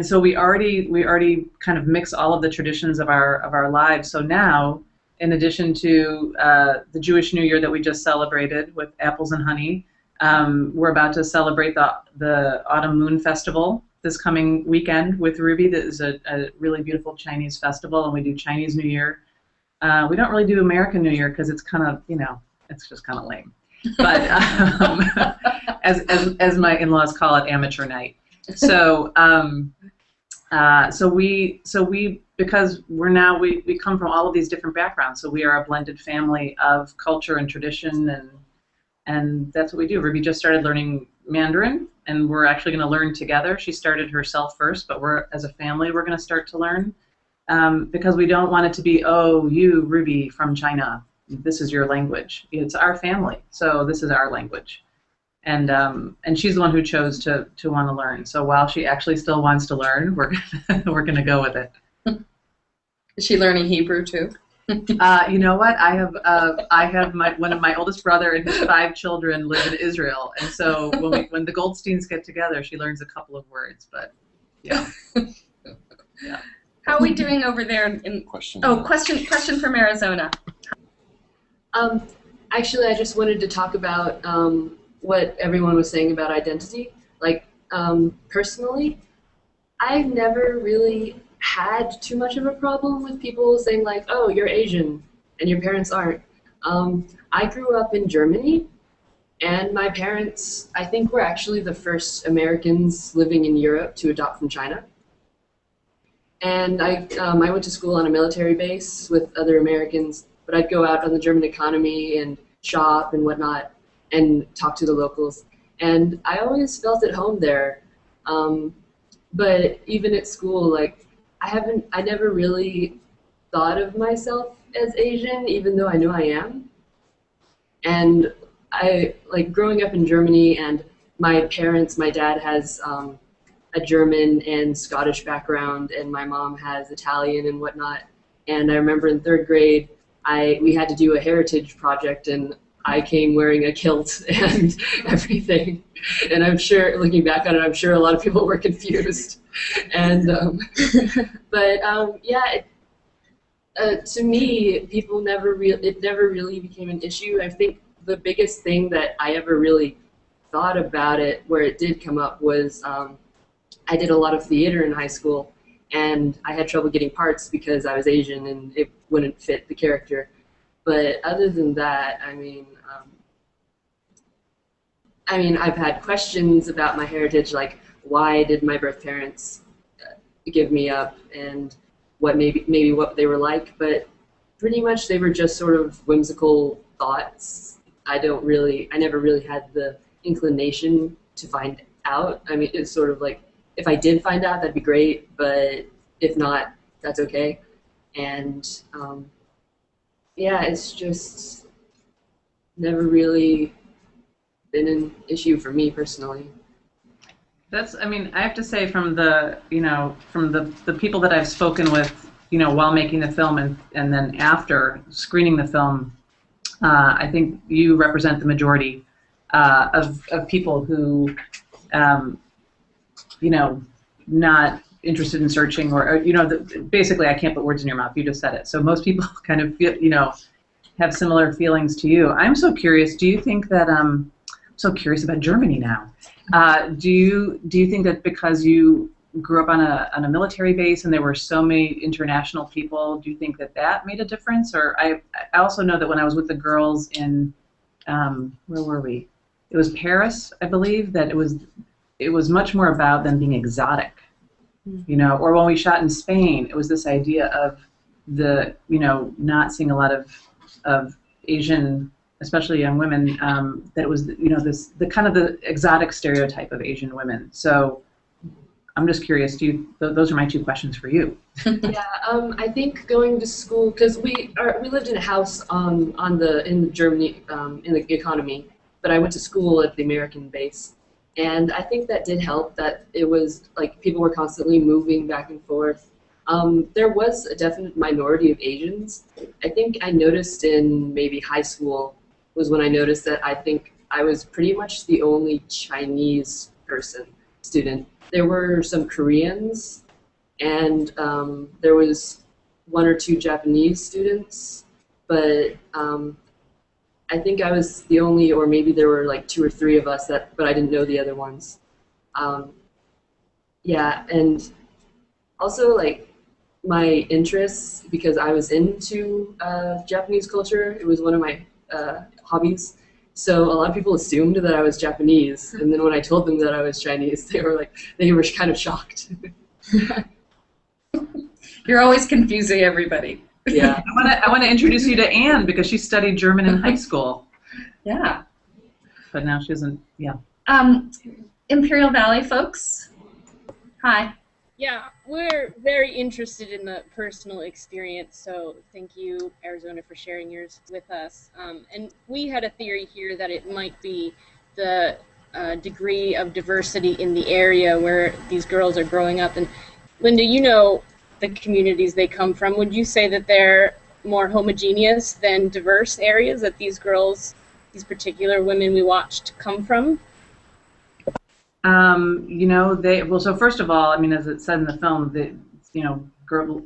so we already kind of mix all of the traditions of our lives. So now, in addition to the Jewish New Year that we just celebrated with apples and honey, we're about to celebrate the Autumn Moon Festival this coming weekend with Ruby. That is a really beautiful Chinese festival, and we do Chinese New Year. We don't really do American New Year because it's kind of, it's just kind of lame. But as my in-laws call it, amateur night. So we because we come from all of these different backgrounds, so we are a blended family of culture and tradition, and that's what we do. Ruby just started learning Mandarin, and we're actually going to learn together. She started herself first, but as a family, we're going to start to learn because we don't want it to be, oh, you, Ruby, from China, this is your language. It's our family, so this is our language. And she's the one who chose to want to learn. So while she actually still wants to learn, we're going to go with it. Is she learning Hebrew too? You know what? I have one of my oldest brother and his 5 children live in Israel, and so when the Goldsteins get together, she learns a couple of words. But yeah. Yeah. How are we doing over there? Question from Arizona. Actually, I just wanted to talk about what everyone was saying about identity. Like, personally, I've never really had too much of a problem with people saying like, oh, you're Asian and your parents aren't. I grew up in Germany, and my parents, I think, were actually the first Americans living in Europe to adopt from China. And I went to school on a military base with other Americans, but I'd go out on the German economy and shop and whatnot and talk to the locals. And I always felt at home there. But even at school, like, I never really thought of myself as Asian, even though I know I am. And like growing up in Germany, and my dad has a German and Scottish background, and my mom has Italian and whatnot. And I remember in 3rd grade, we had to do a heritage project, and I came wearing a kilt and everything. And I'm sure, looking back on it, I'm sure a lot of people were confused. And to me, it never really became an issue. I think the biggest thing that I ever really thought about it, where it did come up, was I did a lot of theater in high school, and I had trouble getting parts because I was Asian and it wouldn't fit the character. But other than that, I mean, I've had questions about my heritage, like why did my birth parents give me up, and what maybe what they were like. But pretty much they were just sort of whimsical thoughts. I never really had the inclination to find out. I mean, it's sort of like, if I did find out, that'd be great, but if not, that's okay. And yeah, it's just never really been an issue for me personally. I mean, I have to say from the people that I've spoken with, while making the film and then after screening the film, I think you represent the majority of people who, not interested in searching or basically I can't put words in your mouth. You just said it. So most people kind of feel, have similar feelings to you. I'm so curious. Do you think that I'm so curious about Germany now? Do you think that because you grew up on a military base and there were so many international people, do you think that made a difference? Or I also know that when I was with the girls in where were we? It was Paris, I believe, that it was much more about them being exotic. Or when we shot in Spain, it was this idea of not seeing a lot of Asian, especially young women, that it was, the kind of the exotic stereotype of Asian women. So I'm just curious, those are my two questions for you. Yeah, I think going to school, because we lived in a house in Germany, in the economy, but I went to school at the American base. And I think that did help, that it was like people were constantly moving back and forth. There was a definite minority of Asians. I think I noticed in maybe high school was when I noticed that I think I was pretty much the only Chinese student. There were some Koreans, and there was one or two Japanese students, but I think I was the only, or maybe there were like 2 or 3 of us but I didn't know the other ones. Yeah, and also like my interests, because I was into Japanese culture. It was one of my hobbies. So a lot of people assumed that I was Japanese, and then when I told them that I was Chinese, they were kind of shocked. You're always confusing everybody. Yeah. I want to introduce you to Anne, because she studied German in high school. Yeah. But now she doesn't. Yeah. Imperial Valley folks. Hi. Yeah, we're very interested in the personal experience, so thank you, Arizona, for sharing yours with us. And we had a theory here that it might be the degree of diversity in the area where these girls are growing up. And Linda, the communities they come from. Would you say that they're more homogeneous than diverse areas that these girls, these particular women we watched, come from? So first of all, I mean, as it said in the film,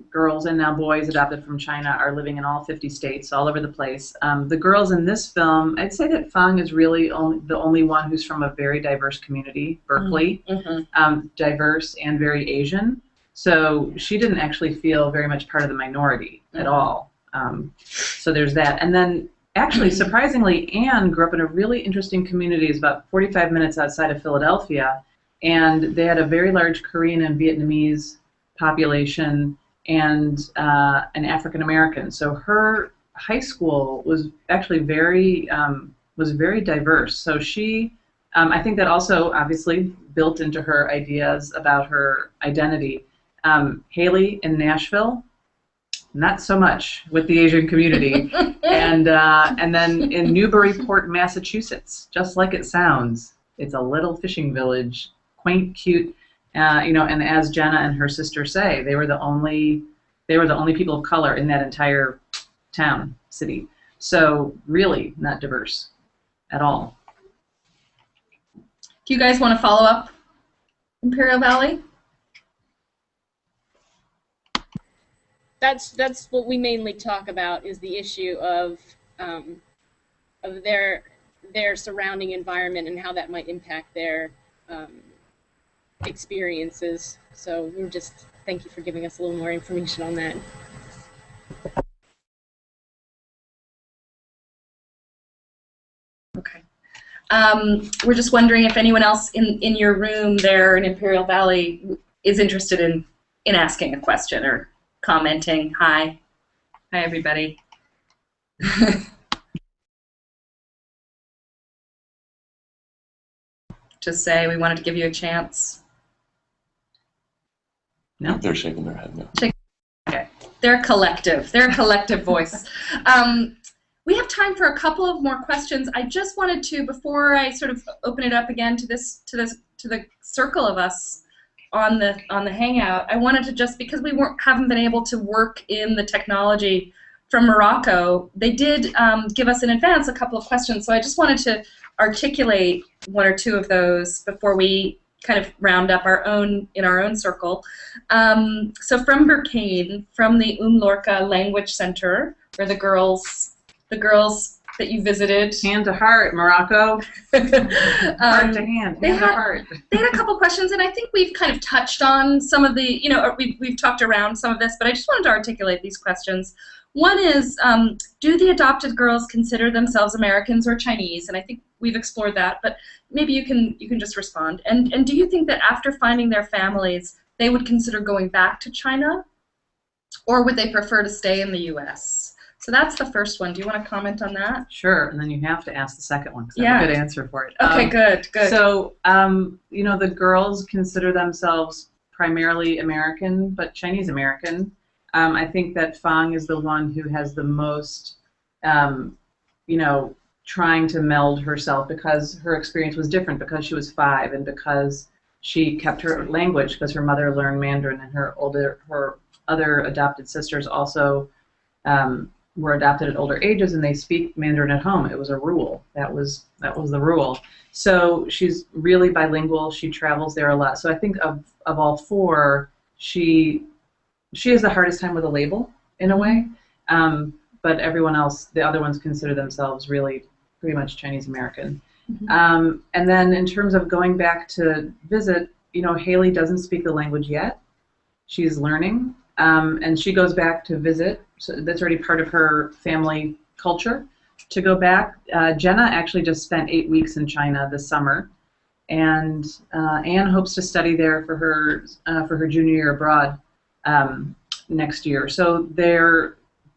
girls and now boys adopted from China are living in all 50 states, all over the place. The girls in this film, I'd say that Fang is really the only one who's from a very diverse community, Berkeley, diverse and very Asian. So she didn't actually feel very much part of the minority at all. So there's that. And then actually, surprisingly, Anne grew up in a really interesting community. It's about 45 minutes outside of Philadelphia, and they had a very large Korean and Vietnamese population and an African American. So her high school was actually very diverse. So she, I think that also obviously built into her ideas about her identity. Haley in Nashville, not so much with the Asian community, and then in Newburyport, Massachusetts, just like it sounds, it's a little fishing village, quaint, cute, and as Jenna and her sister say, they were the only people of color in that entire city. So really not diverse at all. Do you guys want to follow up Imperial Valley? That's what we mainly talk about, is the issue of their surrounding environment and how that might impact their experiences. So thank you for giving us a little more information on that. Okay. We're just wondering if anyone else in your room there in Imperial Valley is interested in asking a question or commenting. Hi. Hi, everybody. Just say we wanted to give you a chance. No? They're shaking their head no. Okay. They're collective. They're a collective voice. We have time for a couple of more questions. I just wanted to, before I sort of open it up again to the circle of us on the Hangout, I wanted to just, because we haven't been able to work in the technology from Morocco, they did give us in advance a couple of questions, so I just wanted to articulate one or two of those before we kind of round up in our own circle. So from Burkane, from the Lorca Language Center, where the girls that you visited. Hand to heart, Morocco. Heart to hand to heart. They had a couple questions, and I think we've kind of touched on some of the, we've talked around some of this, but I just wanted to articulate these questions. One is, do the adopted girls consider themselves Americans or Chinese? And I think we've explored that, but maybe you can just respond. And do you think that after finding their families, they would consider going back to China, or would they prefer to stay in the U.S.? So that's the first one. Do you want to comment on that? Sure, and then you have to ask the second one because I have a good answer for it. Okay, good. So, the girls consider themselves primarily American, but Chinese American. I think that Fang is the one who has the most, trying to meld herself because her experience was different because she was 5 and because she kept her language because her mother learned Mandarin and her other adopted sisters also were adopted at older ages and they speak Mandarin at home. It was a rule. That was the rule. So she's really bilingual. She travels there a lot. So I think of all 4, she has the hardest time with a label in a way. But everyone else, the other ones consider themselves really pretty much Chinese American. Mm-hmm. And then in terms of going back to visit, Haley doesn't speak the language yet. She's learning. And she goes back to visit, so that's already part of her family culture to go back. Jenna actually just spent 8 weeks in China this summer, and Anne hopes to study there for her junior year abroad next year. So they're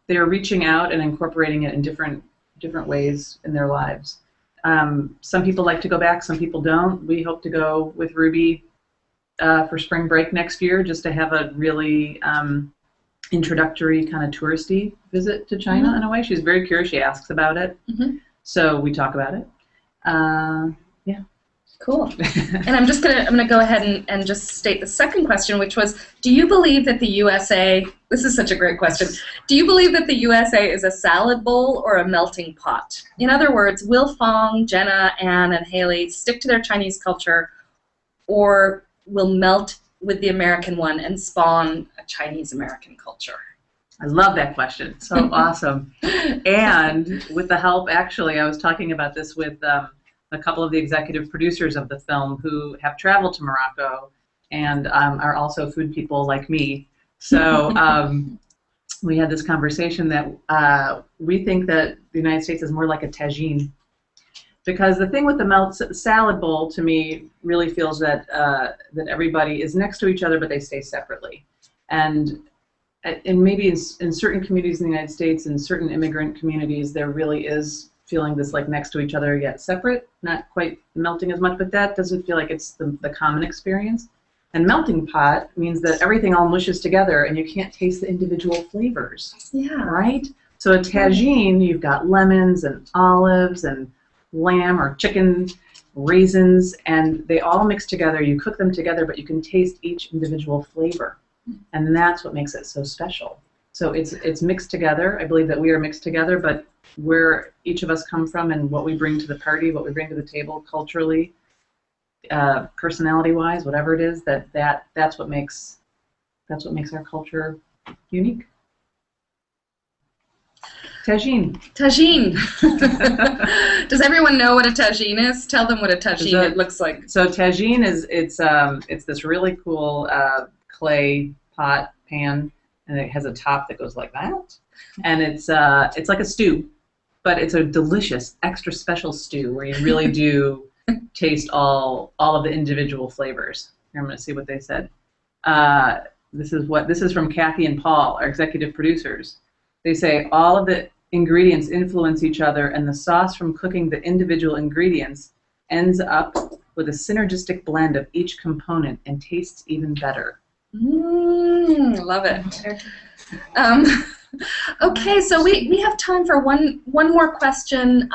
reaching out and incorporating it in different ways in their lives. Some people like to go back, some people don't. We hope to go with Ruby for spring break next year, just to have a really introductory kind of touristy visit to China. Mm-hmm. In a way. She's very curious. She asks about it. Mm-hmm. So we talk about it. Yeah. Cool. And I'm gonna go ahead and just state the second question, which was, do you believe that the USA, this is such a great question, do you believe that the USA is a salad bowl or a melting pot? In other words, will Fang, Jenna, Anne, and Haley stick to their Chinese culture, or will melt with the American one and spawn a Chinese-American culture? I love that question. So awesome. And with the help, actually, I was talking about this with a couple of the executive producers of the film who have traveled to Morocco and are also food people like me. So we had this conversation that we think that the United States is more like a tagine. Because the thing with the salad bowl, to me, really feels that that everybody is next to each other, but they stay separately. And maybe in certain communities in the United States, in certain immigrant communities, there really is feeling this like next to each other yet separate, not quite melting as much, but that doesn't feel like it's the common experience. And melting pot means that everything all mushes together and you can't taste the individual flavors. Yeah. Right? So a tagine, you've got lemons and olives and lamb or chicken, raisins, and they all mix together. You cook them together, but you can taste each individual flavor. And that's what makes it so special. So it's mixed together. I believe that we are mixed together, but where each of us come from and what we bring to the party, what we bring to the table culturally, personality-wise, whatever it is, that's what makes our culture unique. Tagine. Tagine. Does everyone know what a tagine is? Tell them what a tagine looks like. So tagine it's this really cool clay pot pan, and it has a top that goes like that, and it's like a stew, but it's a delicious, extra special stew where you really do taste all of the individual flavors. Here, I'm going to see what they said. This is from Kathy and Paul, our executive producers. They say all of the ingredients influence each other, and the sauce from cooking the individual ingredients ends up with a synergistic blend of each component and tastes even better. Love it. Okay, so we have time for one more question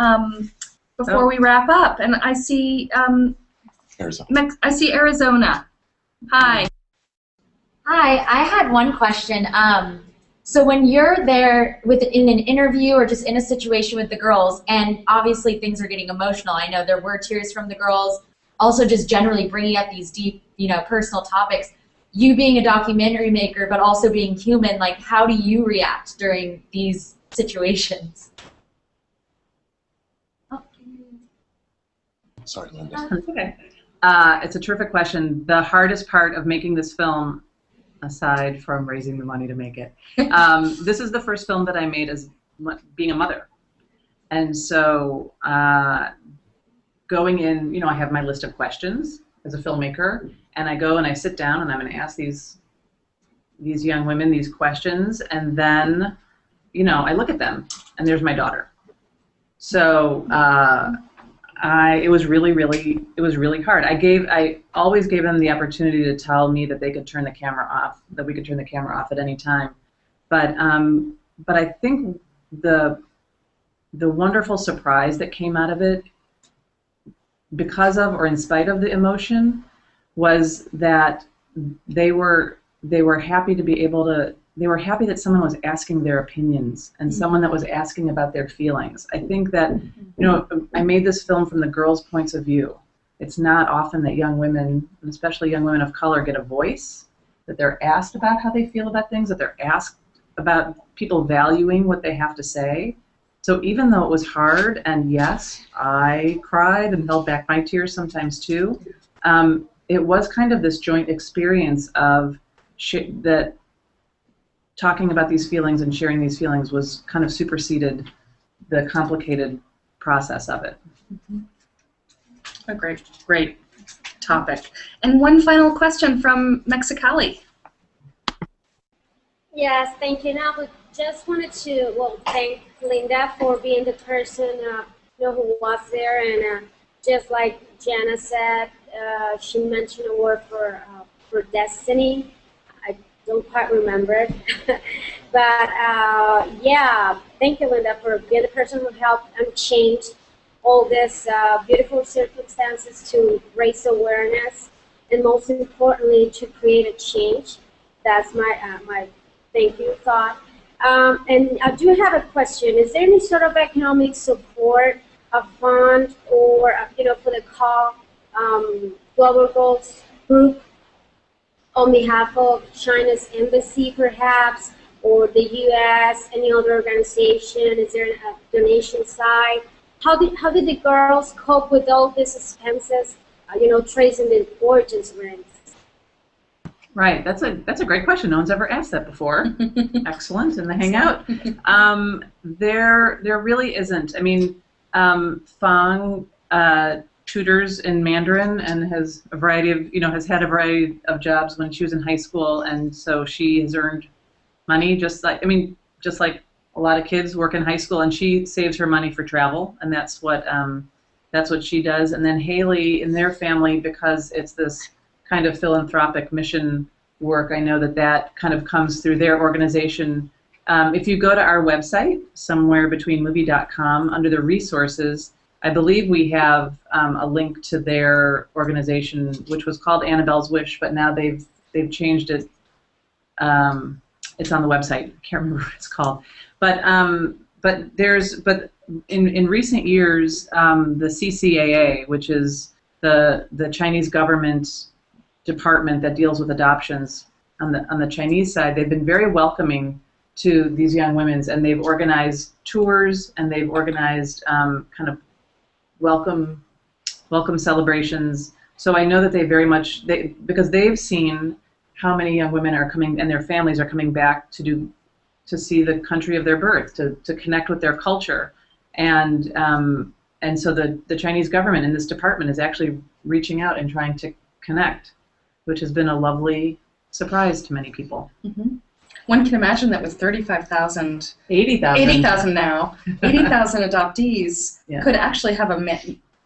before we wrap up, and I see Arizona. Hi. Hi, I had one question. So when you're there in an interview or just in a situation with the girls, and obviously things are getting emotional, I know there were tears from the girls, also just generally bringing up these deep, personal topics. You being a documentary maker, but also being human, like how do you react during these situations? Sorry, Linda. That's okay. It's a terrific question. The hardest part of making this film, aside from raising the money to make it, this is the first film that I made as being a mother. And so going in, I have my list of questions as a filmmaker, and I go and I sit down and I'm going to ask these young women these questions, and then, I look at them and there's my daughter. So it was really hard. I always gave them the opportunity to tell me that they could turn the camera off, that we could turn the camera off at any time. But I think the wonderful surprise that came out of it, because of or in spite of the emotion, was that they were happy to be able to. They were happy that someone was asking their opinions and someone that was asking about their feelings. I think that, I made this film from the girls' points of view. It's not often that young women, and especially young women of color, get a voice, that they're asked about how they feel about things, that they're asked about people valuing what they have to say. So even though it was hard, and yes, I cried and held back my tears sometimes too, it was kind of this joint experience of that talking about these feelings and sharing these feelings was kind of superseded the complicated process of it. A great topic. And one final question from Mexicali. Yes, thank you. Now, we just wanted to thank Linda for being the person who was there, and just like Jana said, she mentioned a word for destiny. I don't quite remember it, but yeah, thank you, Linda, for being the person who helped and changed all these beautiful circumstances to raise awareness, and most importantly, to create a change. That's my thank you thought. And I do have a question. Is there any sort of economic support, a fund, or for the Global Goals group on behalf of China's embassy, perhaps, or the U.S., any other organization? Is there a donation side? How did the girls cope with all these expenses? Tracing the origins rings. Right, that's a great question. No one's ever asked that before. Excellent in the Hangout. There really isn't. I mean, Fang tutors in Mandarin and has a variety of has had a variety of jobs when she was in high school, and so she has earned money just like a lot of kids work in high school, and she saves her money for travel, and that's what she does. And then Haley in their family, because it's this kind of philanthropic mission work, I know that kind of comes through their organization. If you go to our website, somewherebetweenmovie.com, under the resources, I believe we have a link to their organization, which was called Annabelle's Wish, but now they've changed it. It's on the website. I can't remember what it's called. But in recent years, the CCAA, which is the Chinese government department that deals with adoptions on the Chinese side, they've been very welcoming to these young women, and they've organized tours, and they've organized kind of welcome celebrations. So I know that they very much, because they've seen how many young women are coming and their families are coming back to see the country of their birth, to connect with their culture, and so the Chinese government in this department is actually reaching out and trying to connect, which has been a lovely surprise to many people. Mm-hmm. one can imagine that with 35,000, 80,000 now, 80,000 adoptees Yeah. could actually have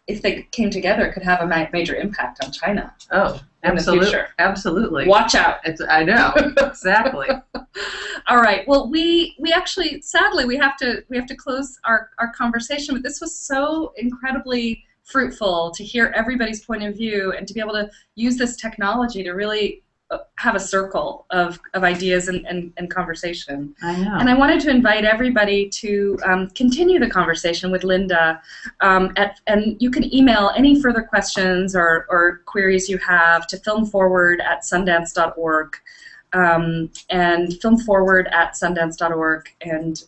if they came together, could have a major impact on China. Oh, in the absolutely, future. absolutely. Watch out. I know exactly. All right. Well, we actually, sadly, we have to close our conversation. But this was so incredibly fruitful to hear everybody's point of view and to be able to use this technology to really have a circle of ideas and conversation. I know. And I wanted to invite everybody to continue the conversation with Linda, and you can email any further questions or queries you have to filmforward@sundance.org, and filmforward@sundance.org, and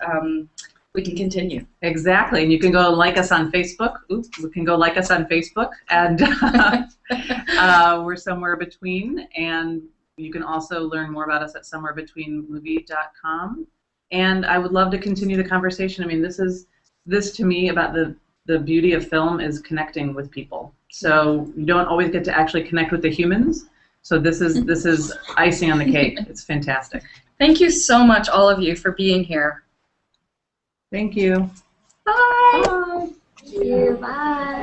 we can continue. Exactly, and you can go like us on Facebook. Oops, you can go like us on Facebook, and we're somewhere between. And you can also learn more about us at somewherebetweenmovie.com. And I would love to continue the conversation. I mean, this to me about the beauty of film is connecting with people. So you don't always get to actually connect with the humans. So this is icing on the cake. It's fantastic. Thank you so much, all of you, for being here. Thank you. Bye. Bye. Thank you. Bye.